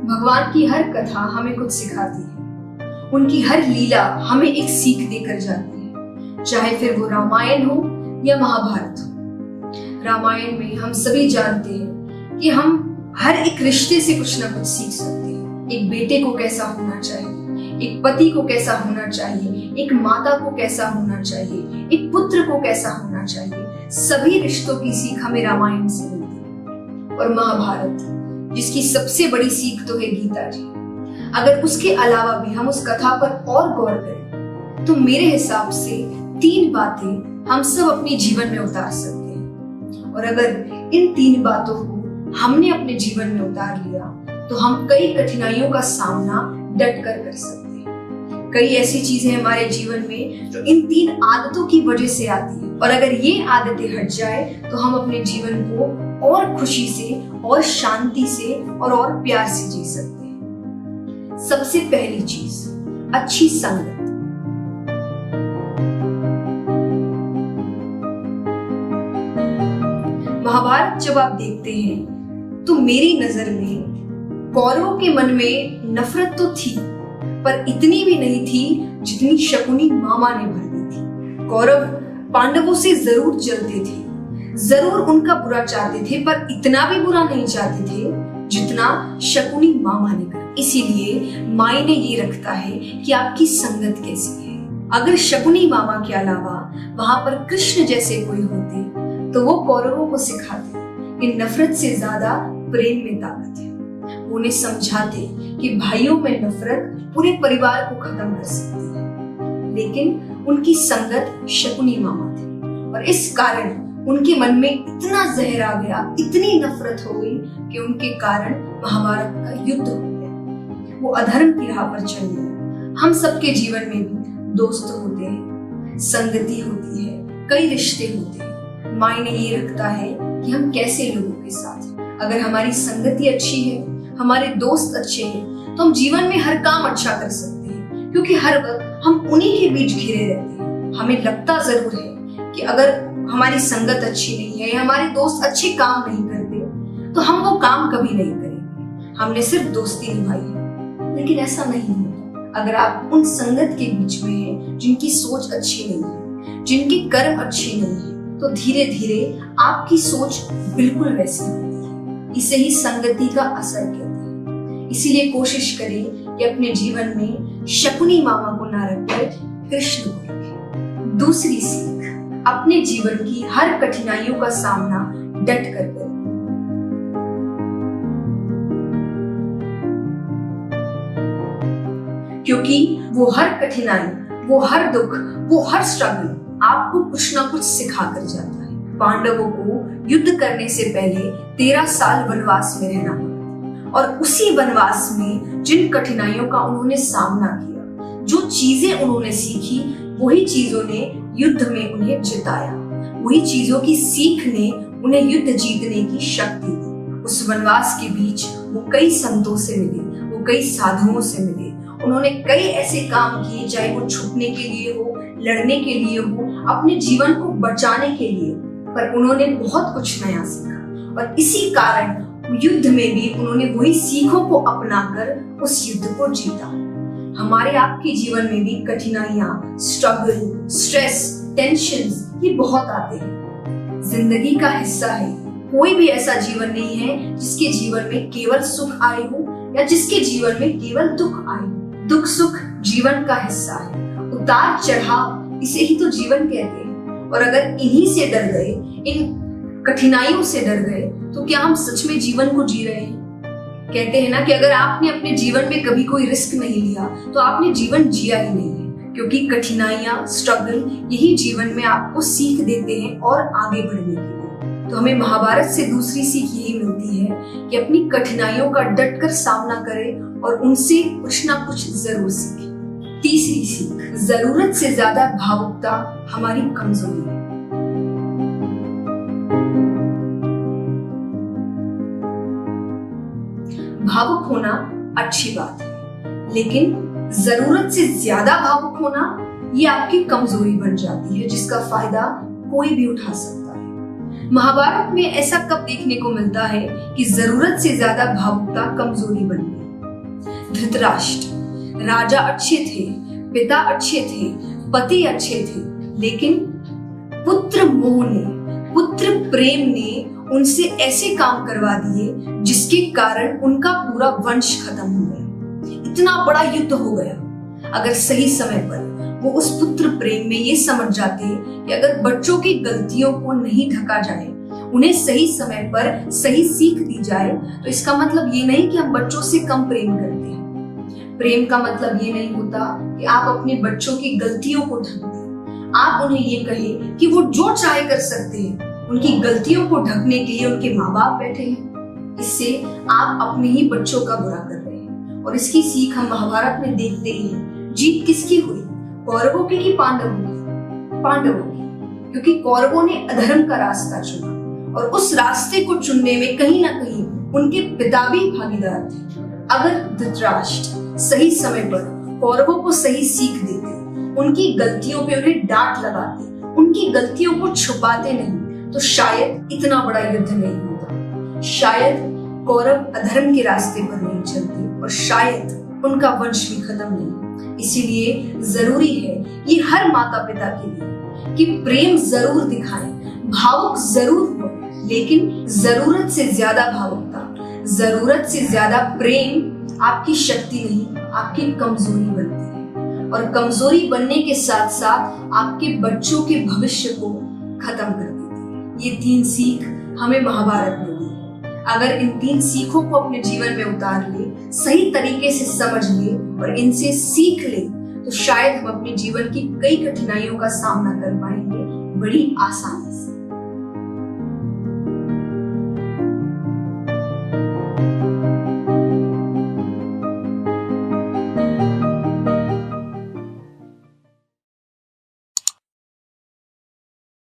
भगवान की हर कथा हमें कुछ सिखाती है। उनकी हर लीला हमें एक सीख देकर जाती है, चाहे फिर वो रामायण हो या महाभारत हो। रामायण में हम सभी जानते हैं कि हम हर एक रिश्ते से कुछ ना कुछ सीख सकते हैं। एक बेटे को कैसा होना चाहिए, एक पति को कैसा होना चाहिए, एक माता को कैसा होना चाहिए, एक पुत्र को कैसा होना चाहिए। सभी रिश्तों की सीख हमें रामायण से मिलती है। और महाभारत, जिसकी सबसे बड़ी सीख तो है गीता जी, अगर उसके अलावा भी हम उस कथा पर और गौर करें तो मेरे हिसाब से 3 बातें हम सब अपने जीवन में उतार सकते हैं। और अगर इन 3 बातों को हमने अपने जीवन में उतार लिया तो हम कई कठिनाइयों का सामना डट कर सकते हैं। कई ऐसी चीजें हमारे जीवन में जो इन 3 आदतों की वजह से आती है, और अगर ये आदतें हट जाए तो हम अपने जीवन को और खुशी से और शांति से और प्यार से जी सकते हैं। सबसे पहली चीज, अच्छी संगत। महाभारत जब आप देखते हैं तो मेरी नजर में कौरवों के मन में नफरत तो थी, पर इतनी भी नहीं थी जितनी शकुनी मामा ने भर दी थी। कौरव पांडवों से जरूर जलते थे, जरूर उनका बुरा चाहते थे, पर इतना भी बुरा नहीं चाहते थे जितना शकुनी मामा ने कर। इसीलिए मायने ये रखता है कि आपकी संगत कैसी है। अगर शकुनी मामा के अलावा वहां पर कृष्ण जैसे कोई होते तो वो कौरवों को सिखाते कि नफरत से ज्यादा प्रेम में ताकत है। वो उन्हें समझाते कि भाइयों में नफरत पूरे परिवार को खत्म कर सकती है। लेकिन उनकी संगत शकुनी मामा थे, और इस कारण उनके मन में इतना जहर आ गया, इतनी नफरत हो गई कि उनके कारण महाभारत का युद्ध हो गया। वो अधर्म की राह पर चल गए। हम सबके जीवन में भी दोस्त होते हैं, संगति होती है, कई रिश्ते होते हैं। मायने ये रखता है कि हम कैसे लोगों के साथ हैं। अगर हमारी संगति अच्छी है, हमारे दोस्त अच्छे हैं, तो हम जीवन में हर काम अच्छा कर सकते हैं, क्योंकि हर वक्त हम उन्हीं के बीच घिरे रहते हैं। हमें लगता जरूर है कि अगर हमारी संगत अच्छी नहीं है या हमारे दोस्त अच्छे काम नहीं करते तो हम वो काम कभी नहीं करेंगे, हमने सिर्फ दोस्ती निभाई है। लेकिन ऐसा नहीं होता। अगर आप उन संगत के बीच में हैं जिनकी सोच अच्छी नहीं है, जिनके कर्म अच्छे नहीं है, तो धीरे धीरे आपकी सोच बिल्कुल वैसी होती है। इसे ही संगति का असर कहते हैं। इसीलिए कोशिश करें कि अपने जीवन में शकुनी मामा को ना रखकर कृष्ण को रखें। दूसरी सीख, अपने जीवन की हर कठिनाइयों का सामना डट कर करें। क्योंकि वो हर कठिनाई, वो हर दुख, वो हर स्ट्रगल आपको कुछ ना कुछ सिखा कर जाता है। पांडवों को युद्ध करने से पहले 13 साल वनवास में रहना पड़ा, और उसी वनवास में जिन कठिनाइयों का उन्होंने सामना किया, जो चीजें उन्होंने सीखी, वही चीजों ने युद्ध में उन्हें जिताया। वही चीजों की सीख ने उन्हें युद्ध जीतने की शक्ति दी। उस वनवास के बीच वो कई संतों से मिले, वो कई साधुओं से मिले। उन्होंने कई ऐसे काम किए, चाहे वो छुपने के लिए हो, लड़ने के लिए हो, अपने जीवन को बचाने के लिए, पर उन्होंने बहुत कुछ नया सीखा। और इसी कारण युद्ध में भी उन्होंने वही सीखों को अपनाकर उस युद्ध को जीता। हमारे आपके जीवन में भी कठिनाइयां, स्ट्रगल, स्ट्रेस, टेंशंस ये बहुत आते हैं। जिंदगी का हिस्सा है। कोई भी ऐसा जीवन नहीं है जिसके जीवन में केवल सुख आए हो या जिसके जीवन में केवल दुख आए। दुख सुख जीवन का हिस्सा है। उतार चढ़ाव, इसे ही तो जीवन कहते हैं। और अगर इन्हीं से डर गए, इन कठिनाइयों से डर गए, तो क्या हम सच में जीवन को जी रहे हैं? कहते हैं ना कि अगर आपने अपने जीवन में कभी कोई रिस्क नहीं लिया तो आपने जीवन जिया ही नहीं है। क्योंकि कठिनाइयां, स्ट्रगल यही जीवन में आपको सीख देते हैं और आगे बढ़ने के लिए। तो हमें महाभारत से दूसरी सीख यही मिलती है कि अपनी कठिनाइयों का डटकर सामना करें और उनसे कुछ ना कुछ जरूर सीखें। तीसरी सीख, जरूरत से ज्यादा भावुकता हमारी कमजोरी है। भावुक होना अच्छी बात है, लेकिन जरूरत से ज्यादा भावुक होना ये आपकी कमजोरी बन जाती है, जिसका फायदा कोई भी उठा सकता है। महाभारत में ऐसा कब देखने को मिलता है कि जरूरत से ज्यादा भावुकता कमजोरी बन गई। धृतराष्ट्र राजा अच्छे थे, पिता अच्छे थे, पति अच्छे थे, लेकिन पुत्र मोह ने, पुत्र प्रेम ने उनसे ऐसे काम करवा दिए जिसके कारण उनका पूरा वंश खत्म हो गया। इतना बड़ा युद्ध हो गया। अगर सही समय पर वो उस पुत्र प्रेम में ये समझ जाते कि अगर बच्चों की गलतियों को नहीं ढका जाए, उन्हें सही समय पर सही सीख दी जाए, तो इसका मतलब ये नहीं कि हम बच्चों से कम प्रेम करते हैं। प्रेम का मतलब ये नहीं होता कि आप अपने बच्चों की गलतियों को ढक दें। आप उन्हें ये कहें कि वो जो चाहे कर सकते हैं। उनकी गलतियों को ढकने के लिए उनके माँ बाप बैठे हैं। इससे आप अपने ही बच्चों का बुरा कर रहे हैं। और इसकी सीख हम महाभारत में देखते ही हैं। जीत किसकी हुई? कौरवों की कि पांडवों की? पांडवों की, क्योंकि कौरवों ने अधर्म का रास्ता चुना और उस रास्ते को चुनने में कहीं ना कहीं उनके पिता भी भागीदार थे। अगर धृतराष्ट्र सही समय पर कौरवों को सही सीख देते, उनकी गलतियों पे उन्हें डांट लगाते, उनकी गलतियों को छुपाते नहीं, तो शायद इतना बड़ा युद्ध नहीं होता। शायद कौरव अधर्म के रास्ते पर नहीं चलते और शायद उनका वंश भी खत्म नहीं। इसीलिए जरूरी है ये हर माता पिता के लिए कि प्रेम जरूर दिखाएं, भावुक जरूर हो, लेकिन जरूरत से ज्यादा भावुकता, जरूरत से ज्यादा प्रेम आपकी शक्ति नहीं, आपकी कमजोरी बनती है। और कमजोरी बनने के साथ साथ आपके बच्चों के भविष्य को खत्म कर देती है। ये 3 सीख हमें महाभारत में दी है। अगर इन 3 सीखों को अपने जीवन में उतार ले, सही तरीके से समझ ले और इनसे सीख ले, तो शायद हम अपने जीवन की कई कठिनाइयों का सामना कर पाएंगे बड़ी आसानी से।